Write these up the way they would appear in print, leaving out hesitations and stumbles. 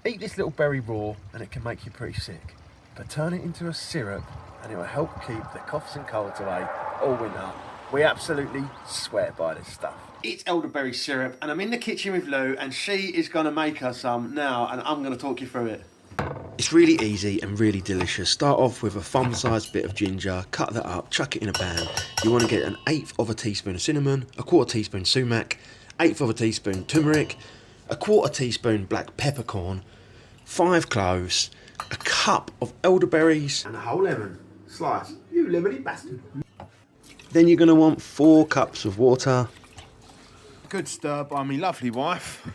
Eat this little berry raw and it can make you pretty sick. But turn it into a syrup and it will help keep the coughs and colds away all winter. We absolutely swear by this stuff. It's elderberry syrup and I'm in the kitchen with Lou and she is going to make us some now and I'm going to talk you through it. It's really easy and really delicious. Start off with a thumb-sized bit of ginger, cut that up, chuck it in a pan. You want to get 1/8 of a teaspoon of cinnamon, 1/4 teaspoon sumac, 1/8 of a teaspoon turmeric, 1/4 teaspoon black peppercorn, 5 cloves, a cup of elderberries, and a whole lemon. Slice. You lemony bastard. Then you're going to want 4 cups of water. Good stir by my lovely wife.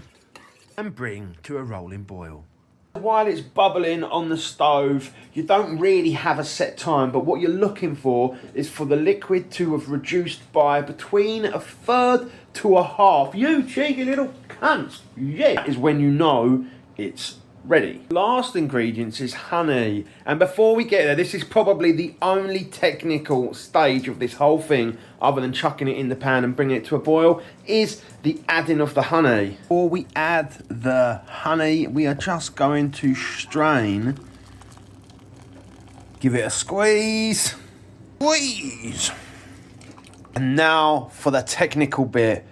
And bring to a rolling boil. While it's bubbling on the stove, you don't really have a set time, but what you're looking for is for the liquid to have reduced by between 1/3 to 1/2. You cheeky little cunts. Yeah, is when you know it's ready. Last ingredients is honey, and before we get there, this is probably the only technical stage of this whole thing, other than chucking it in the pan and bringing it to a boil, is the adding of the honey. Before we add the honey, we are just going to strain, give it a squeeze, and now for the technical bit.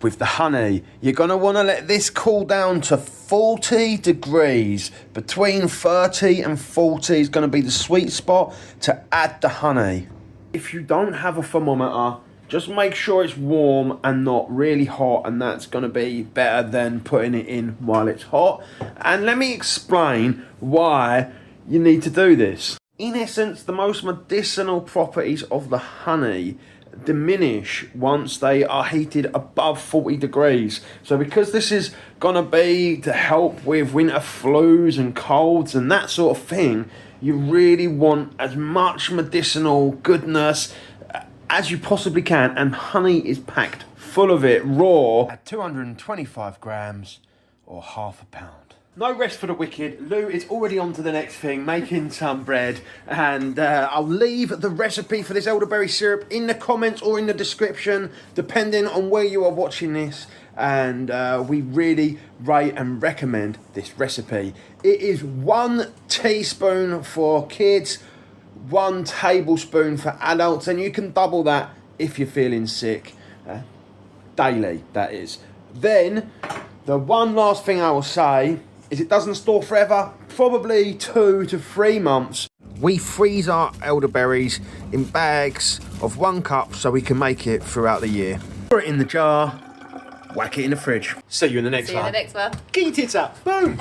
With the honey, you're going to want to let this cool down to 40 degrees. Between 30 and 40 is going to be the sweet spot to add the honey. If you don't have a thermometer, just make sure it's warm and not really hot, and that's going to be better than putting it in while it's hot. And let me explain why you need to do this. In essence, the most medicinal properties of the honey diminish once they are heated above 40 degrees. So because this is gonna be to help with winter flus and colds and that sort of thing, you really want as much medicinal goodness as you possibly can, and honey is packed full of it raw at 225 grams or half a pound. No rest for the wicked. Lou is already on to the next thing, making some bread, and I'll leave the recipe for this elderberry syrup in the comments or in the description, depending on where you are watching this, and we really rate and recommend this recipe. It is 1 teaspoon for kids, 1 tablespoon for adults, and you can double that if you're feeling sick, daily, that is. Then, the one last thing I will say is it doesn't store forever, probably 2 to 3 months. We freeze our elderberries in bags of 1 cup so we can make it throughout the year. Put it in the jar, whack it in the fridge. See you in the next one. See you in the next one. Get your tits up, boom.